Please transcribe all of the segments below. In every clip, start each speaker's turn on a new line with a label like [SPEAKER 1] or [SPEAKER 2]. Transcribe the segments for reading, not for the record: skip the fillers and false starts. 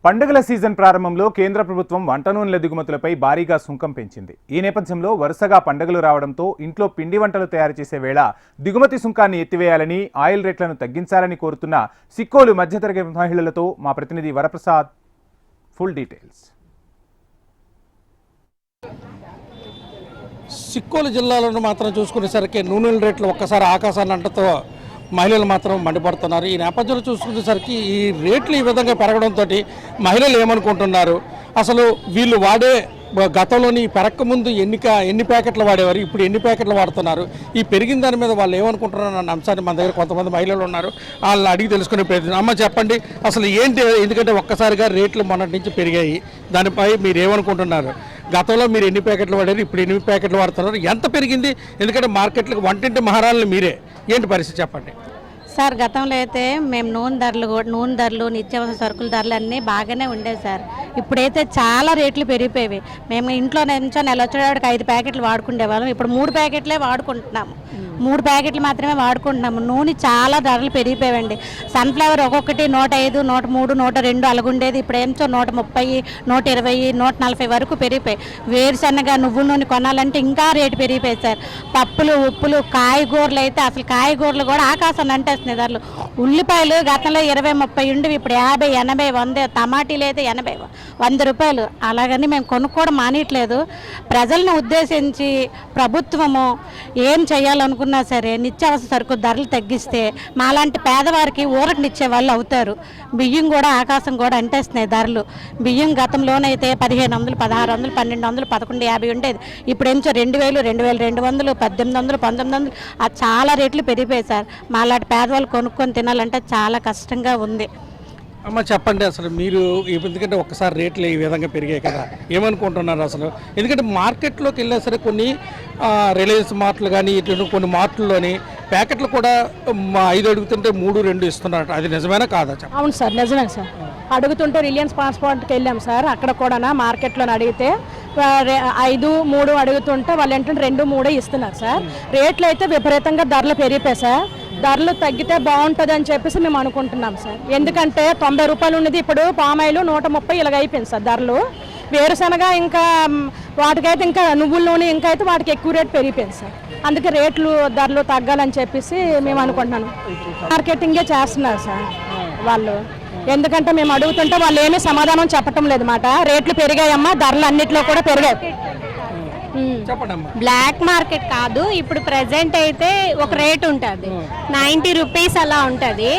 [SPEAKER 1] పండుగల సీజన్ ప్రారంభంలో కేంద్ర ప్రభుత్వం వంట నూనెల దిగుమతులపై భారీగా సుంకం పెంచింది. ఈ నేపథ్యంలో వరుసగా పండుగలు రావడంతో ఇంట్లో పిండి వంటలు తయారు చేసే వేళ దిగుమతి సుంకాన్ని ఎత్తివేయాలని, ఆయిల్ రేట్లను తగ్గించాలని కోరుతున్న సిక్కోలు మధ్యతరగతి మహిళలతో మా ప్రతినిధి వరప్రసాద్ ఫుల్ డీటెయిల్స్.
[SPEAKER 2] సిక్కోలు జిల్లాలను మాత్రం చూసుకునేసరికి నూనెల రేట్లు ఒక్కసారి ఆకాశాన్ని అంటతో మహిళలు మాత్రం మండిపడుతున్నారు. ఈ నేపథ్యంలో చూసుకునేసరికి ఈ రేట్లు ఈ విధంగా పెరగడంతో మహిళలు ఏమనుకుంటున్నారు, అసలు వీళ్ళు వాడే గతంలోని పెరక్క ముందు ఎన్ని ప్యాకెట్లు వాడేవారు, ఇప్పుడు ఎన్ని ప్యాకెట్లు వాడుతున్నారు, ఈ పెరిగిన దాని మీద వాళ్ళు ఏమనుకుంటున్నారు అన్న అంశాన్ని మన దగ్గర కొంతమంది మహిళలు ఉన్నారు, వాళ్ళని అడిగి తెలుసుకునే ప్రయత్నం. అమ్మ చెప్పండి, అసలు ఏంటి, ఎందుకంటే ఒక్కసారిగా రేట్లు మొన్నటి నుంచి పెరిగాయి, దానిపై మీరు ఏమనుకుంటున్నారు? గతంలో మీరు ఎన్ని ప్యాకెట్లు వాడారు, ఇప్పుడు ఎన్ని ప్యాకెట్లు వాడుతున్నారు, ఎంత పెరిగింది? ఎందుకంటే మార్కెట్లకు వంటింటి మహారాణులు మీరే, ఏంటి పరిస్థితి చెప్పండి.
[SPEAKER 3] సార్, గతంలో అయితే మేము నూనె ధరలు నిత్యావసర సరుకుల ధరలు అన్నీ బాగానే ఉండేవి సార్. ఇప్పుడైతే చాలా రేట్లు పెరిగిపోయేవి. మేము ఇంట్లో నుంచి నెల వచ్చేవాడికి 5 ప్యాకెట్లు వాడుకునేవాళ్ళం, ఇప్పుడు 3 ప్యాకెట్లే వాడుకుంటున్నాము. 3 ప్యాకెట్లు మాత్రమే వాడుకుంటున్నాము. నూనె చాలా ధరలు పెరిగిపోయాయండి. సన్ఫ్లవర్ ఒక్కొక్కటి 105, 103, 102 అలాగుండేది. ఇప్పుడు ఏంచో 130, 120, 140 వరకు పెరిగిపోయి. వేరుశనగ, నువ్వుల నూనె కొనాలంటే ఇంకా రేటు పెరిగిపోయాయి సార్. పప్పులు, ఉప్పులు, కాయగూరలు అయితే అసలు కాయగూరలు కూడా ఆకాశాన్ని అంటేస్తున్నాయి ధరలు. ఉల్లిపాయలు గతంలో 20-30 ఉండేవి, ఇప్పుడు 50, 80, 100. టమాటీలు అయితే 80, 100 రూపాయలు. అలాగని మేము కొనుక్కోవడం మానేయట్లేదు. ప్రజలను ఉద్దేశించి ప్రభుత్వము ఏం చేయాలనుకున్నా సరే నిత్యావసర సరుకు ధరలు తగ్గిస్తే మాలాంటి పేదవారికి ఊరటనిచ్చే వాళ్ళు అవుతారు. బియ్యం కూడా ఆకాశం కూడా అంటేస్తున్నాయి ధరలు. బియ్యం గతంలోనైతే 1500, 1600, 1200, 1150 ఉండేది. ఇప్పుడు ఏంచో 2000, 2200, 1800, 1900 అది చాలా రేట్లు పెరిగిపోయాయి సార్. మాలాంటి పేదవాళ్ళు కొనుక్కొని తినాలంటే చాలా కష్టంగా ఉంది.
[SPEAKER 2] అమ్మ చెప్పండి, అసలు మీరు ఎందుకంటే ఒక్కసారి రేట్లు ఈ విధంగా పెరిగాయి కదా, ఏమనుకుంటున్నారు అసలు? ఎందుకంటే మార్కెట్లోకి వెళ్ళినా సరే కొన్ని రిలయన్స్ మార్ట్లు కానీ ఇటు కొన్ని మార్ట్లలోని ప్యాకెట్లు కూడా 5 అడుగుతుంటే 3, 2 ఇస్తున్నారు. అది నిజమేనా కాదా?
[SPEAKER 4] అవును సార్, నిజమే సార్. అడుగుతుంటే రిలయన్స్ ట్రాన్స్పోర్ట్కి వెళ్ళాం సార్, అక్కడ కూడా మార్కెట్లో అడిగితే 5, 3 అడుగుతుంటే వాళ్ళు ఏంటంటే 2, 3 ఇస్తున్నారు సార్. రేట్లు అయితే విపరీతంగా ధరలు పెరిగిపోయాయి సార్. ధరలు తగ్గితే బాగుంటుంది అని చెప్పేసి మేము అనుకుంటున్నాం సార్. ఎందుకంటే 90 రూపాయలు ఉన్నది ఇప్పుడు పామాయిలు 130 ఇలాగ అయిపోయింది సార్ ధరలు. వేరుశనగ ఇంకా వాటికైతే ఇంకా నువ్వుల నూనె ఇంకా అయితే వాటికి ఎక్కువ రేటు పెరిగిపోయింది సార్. అందుకే ధరలు తగ్గాలని చెప్పేసి మేము అనుకుంటున్నాను. మార్కెటింగే చేస్తున్నారు సార్ వాళ్ళు. ఎందుకంటే మేము అడుగుతుంటే వాళ్ళు ఏమీ సమాధానం చెప్పటం లేదు మాట. రేట్లు పెరిగాయమ్మా, ధరలు అన్నిట్లో కూడా పెరిగాయి.
[SPEAKER 5] బ్లాక్ మార్కెట్ కాదు, ఇప్పుడు ప్రెసెంట్ అయితే ఒక రేట్ ఉంటుంది, 90 రూపీస్ అలా ఉంటుంది.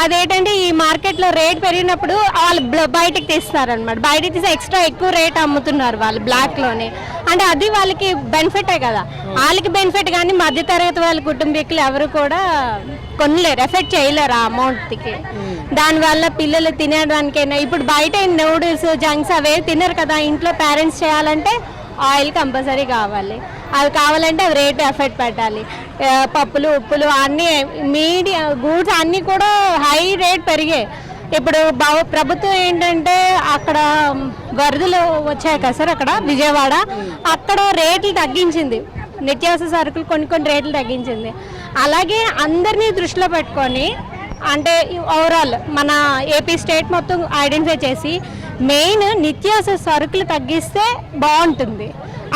[SPEAKER 5] అదేంటంటే ఈ మార్కెట్లో రేట్ పెరిగినప్పుడు వాళ్ళు బయటకు తీస్తారనమాట. బయటకు తీసి ఎక్స్ట్రా ఎక్కువ రేట్ అమ్ముతున్నారు వాళ్ళు బ్లాక్లోనే. అంటే అది వాళ్ళకి బెనిఫిటే కదా, వాళ్ళకి బెనిఫిట్. కానీ మధ్యతరగతి వాళ్ళ కుటుంబీకులు ఎవరు కూడా కొనలేరు, ఎఫెక్ట్ చేయలేరు ఆ అమౌంట్కి. దానివల్ల పిల్లలు తినడానికైనా ఇప్పుడు బయట నూడిల్స్, జంక్స్ అవే తినరు కదా. ఇంట్లో పేరెంట్స్ చేయాలంటే ఆయిల్ కంపల్సరీ కావాలి. అది కావాలంటే అవి రేటు ఎఫెక్ట్ పెట్టాలి. పప్పులు, ఉప్పులు అన్నీ గూడ్స్ అన్నీ కూడా హై రేట్ పెరిగాయి. ఇప్పుడు ప్రభుత్వం ఏంటంటే అక్కడ వరదలు వచ్చాయి కదా సార్, అక్కడ విజయవాడ, అక్కడ రేట్లు తగ్గించింది. నిత్యావసర సరుకులు కొన్ని రేట్లు తగ్గించింది. అలాగే అందరినీ దృష్టిలో పెట్టుకొని అంటే ఓవరాల్ మన ఏపీ స్టేట్ మొత్తం ఐడెంటిఫై చేసి మెయిన్ నిత్యావసర సరుకులు తగ్గిస్తే బాగుంటుంది.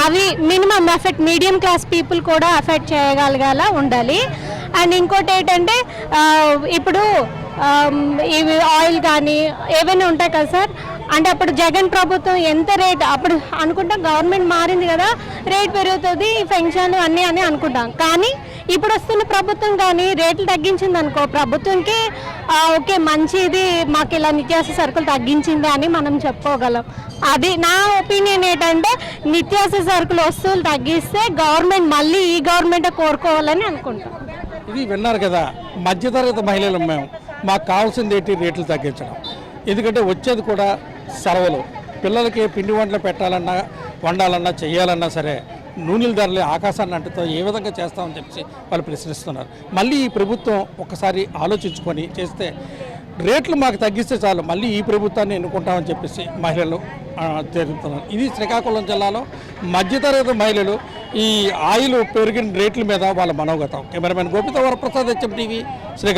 [SPEAKER 5] అవి minimum effect medium class people కూడా ఎఫెక్ట్ చేయగలగాల ఉండాలి. అండ్ ఇంకోటి ఏంటంటే ఇప్పుడు ఇవి ఆయిల్ కానీ ఏవైనా ఉంటాయి కదా సార్, అంటే అప్పుడు జగన్ ప్రభుత్వం ఎంత రేట్ అప్పుడు అనుకుంటాం, గవర్నమెంట్ మారింది కదా రేట్ పెరుగుతుంది, పెన్షన్ అన్నీ అని అనుకుంటాం. కానీ ఇప్పుడు వస్తున్న ప్రభుత్వం కానీ రేట్లు తగ్గించింది అనుకో, ప్రభుత్వంకి ఓకే మంచిది, మాకు ఇలా నిత్యావసర సరుకులు తగ్గించింది అని మనం చెప్పుకోగలం. అది నా ఒపీనియన్. ఏంటంటే నిత్యావసర సరుకులు వస్తువులు తగ్గిస్తే గవర్నమెంట్ మళ్ళీ ఈ గవర్నమెంటే కోరుకోవాలని అనుకుంటాం.
[SPEAKER 2] ఇది విన్నారు కదా, మధ్యతరగతి మహిళలు మేము, మాకు కావాల్సింది ఏంటి, రేట్లు తగ్గించడం. ఎందుకంటే వచ్చేది కూడా సెలవులు, పిల్లలకి పిండి వంటలు పెట్టాలన్నా, వండాలన్నా, చేయాలన్నా సరే నూనెల ధరలు ఆకాశాన్ని అంటుతో ఏ విధంగా చేస్తామని చెప్పి వాళ్ళు ప్రశ్నిస్తున్నారు. మళ్ళీ ఈ ప్రభుత్వం ఒకసారి ఆలోచించుకొని చేస్తే రేట్లు మాకు తగ్గిస్తే చాలు, మళ్ళీ ఈ ప్రభుత్వాన్ని ఎన్నుకుంటామని చెప్పేసి మహిళలు జరుగుతున్నారు. ఇది శ్రీకాకుళం జిల్లాలో మధ్యతరగతి మహిళలు ఈ ఆయిల్ పెరిగిన రేట్ల మీద వాళ్ళ మనోగతం. కెమెరామెన్ గోపితో వరప్రసాద్, HM TV, శ్రీకాకుళం.